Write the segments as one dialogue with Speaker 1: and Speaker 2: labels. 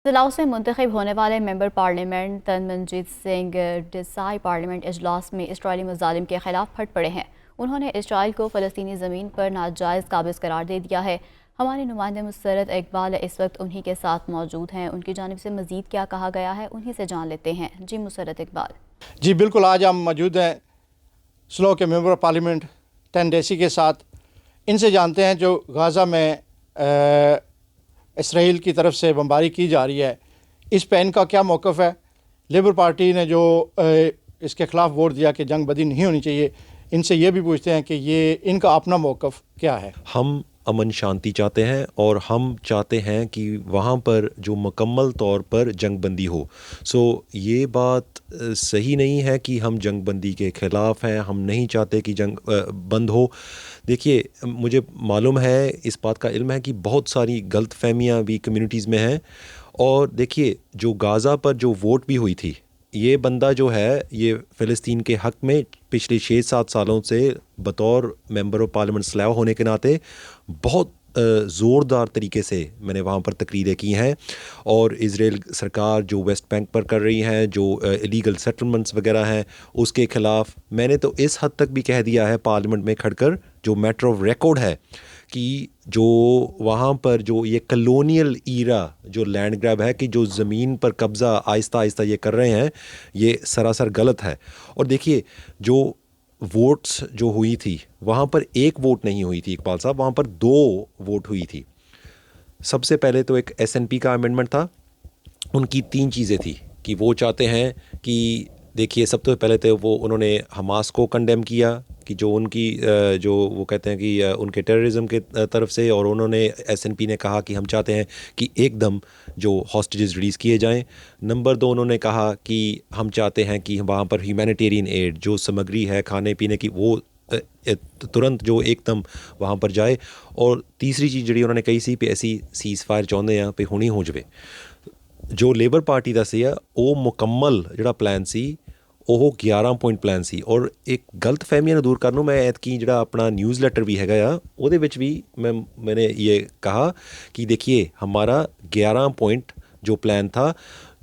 Speaker 1: जिलाओं से मुंतखब होने वाले member parliament Tanmanjeet Singh Dhesi parliament इजलास में इसराइली मुजालिम के खिलाफ फट पड़े हैं। उन्होंने इसराइल को फ़लस्तीनी ज़मीन पर नाजायज़ काबिज़ करार दे दिया है। हमारे नुमाइंदे मुसरत इकबाल इस वक्त उन्हीं के साथ मौजूद हैं। उनकी जानिब से मज़ीद क्या कहा गया है उन्हीं से जान लेते हैं। जी मुसरत इकबाल।
Speaker 2: जी बिल्कुल, आज हम मौजूद हैं स्लो के मेंबर पार्लियामेंट टेंडेसी के साथ। इनसे जानते हैं जो गाज़ा में इसराइल की तरफ से बमबारी की जा रही है, इस पर इनका क्या मौक़िफ़ है। लेबर पार्टी ने जो इसके ख़िलाफ़ वोट दिया कि जंग बदी नहीं होनी चाहिए, इनसे ये भी पूछते हैं कि ये इनका अपना मौक़िफ़ क्या है।
Speaker 3: हम अमन शांति चाहते हैं और हम चाहते हैं कि वहाँ पर जो मुकम्मल तौर पर जंगबंदी हो। ये बात सही नहीं है कि हम जंगबंदी के ख़िलाफ़ हैं, हम नहीं चाहते कि जंग बंद हो। देखिए, मुझे मालूम है, इस बात का इल्म है कि बहुत सारी गलतफहमियाँ भी कम्युनिटीज़ में हैं। और देखिए, जो गाज़ा पर जो वोट भी हुई थी, ये बंदा जो है ये फ़लस्तीन के हक़ में पिछले 6-7 सालों से बतौर मेंबर ऑफ पार्लियामेंट स्लैव होने के नाते बहुत ज़ोरदार तरीके से मैंने वहाँ पर तकरीरें की हैं। और इज़राइल सरकार जो वेस्ट बैंक पर कर रही है, जो इलीगल सेटलमेंट्स वगैरह हैं, उसके ख़िलाफ़ मैंने तो इस हद तक भी कह दिया है पार्लियामेंट में खड़कर, जो मैटर ऑफ रिकॉर्ड है, कि जो वहाँ पर जो ये कलोनियल ईरा जो लैंड ग्रैब है, कि जो ज़मीन पर कब्ज़ा आहिस्ता आहिस्ता ये कर रहे हैं, ये सरासर गलत है। और देखिए, जो वोट्स जो हुई थी, वहाँ पर एक वोट नहीं हुई थी इकबाल साहब, वहाँ पर 2 वोट हुई थी। सबसे पहले तो एक एसएनपी का अमेंडमेंट था। उनकी 3 चीज़ें थी कि वो चाहते हैं कि देखिए, सब तो पहले तो वो उन्होंने हमास को कंडेम किया कि जो उनकी जो वो कहते हैं कि उनके टेररिज्म के तरफ से। और उन्होंने एसएनपी ने कहा कि हम चाहते हैं कि एकदम जो हॉस्टेजेस रिलीज़ किए जाएं। नंबर 2, उन्होंने कहा कि हम चाहते हैं कि वहाँ पर ह्यूमैनिटेरियन एड जो सामग्री है खाने पीने की, वो तुरंत जो एकदम वहाँ पर जाए। और तीसरी चीज़ जी उन्होंने कही सी भी ऐसी सीज़ फायर चाहते हैं भी हुणी हो जाए। जो लेबर पार्टी का सी वो मुकम्मल जोड़ा प्लान सी, वो 11 पॉइंट प्लान सी। और एक गलत फहमियां दूर करनों मैं ऐतकी जो अपना न्यूज़ लेटर भी हैगा ਉਹਦੇ ਵਿੱਚ भी मैंने ये कहा कि देखिए, हमारा 11 पॉइंट जो प्लान था,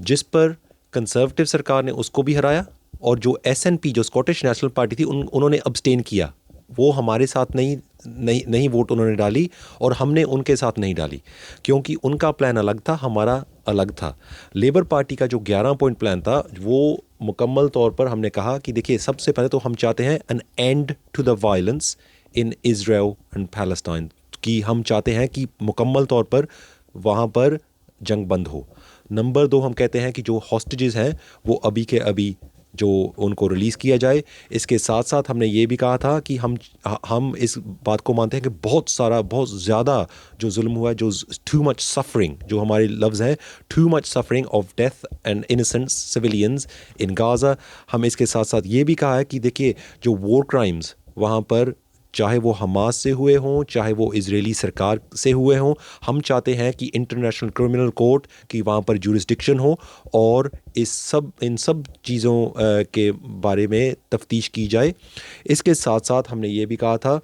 Speaker 3: जिस पर कंजर्वेटिव सरकार ने उसको भी हराया, और जो एसएनपी जो स्कॉटिश नेशनल पार्टी थी उन्होंने अब्सटेन किया। वो हमारे साथ नहीं वोट उन्होंने डाली, और हमने उनके साथ नहीं डाली, क्योंकि उनका प्लान अलग था, हमारा अलग था। लेबर पार्टी का जो 11 पॉइंट प्लान था, वो मुकम्मल तौर पर हमने कहा कि देखिए, सबसे पहले तो हम चाहते हैं an end to the violence in Israel and Palestine, कि हम चाहते हैं कि मुकम्मल तौर पर वहाँ पर जंग बंद हो। नंबर 2, हम कहते हैं कि जो हॉस्टेजेस हैं वो अभी के अभी जो उनको रिलीज़ किया जाए। इसके साथ साथ हमने ये भी कहा था कि हम इस बात को मानते हैं कि बहुत ज़्यादा जो जुल्म हुआ है, जो टू मच सफरिंग, जो हमारे लफ्ज़ हैं, too much suffering of death and innocent civilians in Gaza. हम इसके साथ साथ ये भी कहा है कि देखिए, जो वॉर क्राइम्स वहाँ पर, चाहे वो हमास से हुए हों, चाहे वो इजरायली सरकार से हुए हों, हम चाहते हैं कि इंटरनेशनल क्रिमिनल कोर्ट की वहाँ पर जुरिस्डिक्शन हो, और इन सब चीज़ों के बारे में तफ्तीश की जाए। इसके साथ साथ हमने ये भी कहा था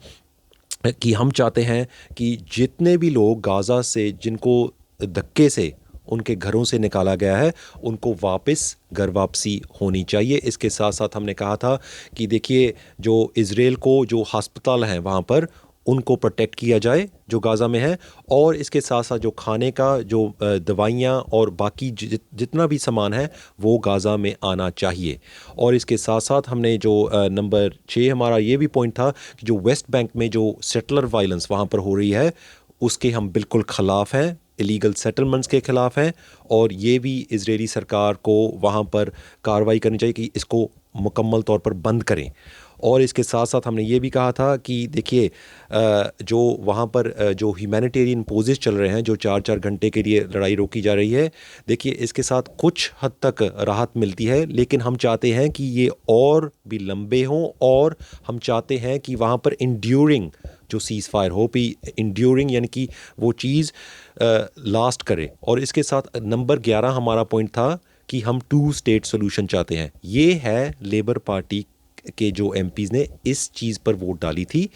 Speaker 3: कि हम चाहते हैं कि जितने भी लोग गाज़ा से, जिनको धक्के से उनके घरों से निकाला गया है, उनको वापस घर वापसी होनी चाहिए। इसके साथ साथ हमने कहा था कि देखिए, जो इज़राइल को जो हस्पताल हैं वहाँ पर, उनको प्रोटेक्ट किया जाए जो गाज़ा में है। और इसके साथ साथ जो खाने का, जो दवाइयाँ और बाकी जितना भी सामान है, वो गाज़ा में आना चाहिए। और इसके साथ साथ हमने जो नंबर 6 हमारा ये भी पॉइंट था कि जो वेस्ट बैंक में जो सेटलर वायलेंस वहाँ पर हो रही है, उसके हम बिल्कुल ख़िलाफ़ हैं, इलीगल सेटलमेंट्स के ख़िलाफ़ हैं। और ये भी इजरायली सरकार को वहाँ पर कार्रवाई करनी चाहिए कि इसको मुकम्मल तौर पर बंद करें। और इसके साथ साथ हमने ये भी कहा था कि देखिए, जो वहाँ पर जो ह्यूमैनिटेरियन पोजेस चल रहे हैं, जो 4-4 घंटे के लिए लड़ाई रोकी जा रही है, देखिए, इसके साथ कुछ हद तक राहत मिलती है, लेकिन हम चाहते हैं कि ये और भी लंबे हों। और हम चाहते हैं कि वहाँ पर इंड्यूरिंग जो सीज़ फायर हो भी, इंड्यूरिंग यानी कि वो चीज़ लास्ट करे। और इसके साथ नंबर 11 हमारा पॉइंट था कि हम 2 स्टेट सोल्यूशन चाहते हैं। ये है लेबर पार्टी के जो एमपीज़ ने इस चीज़ पर वोट डाली थी।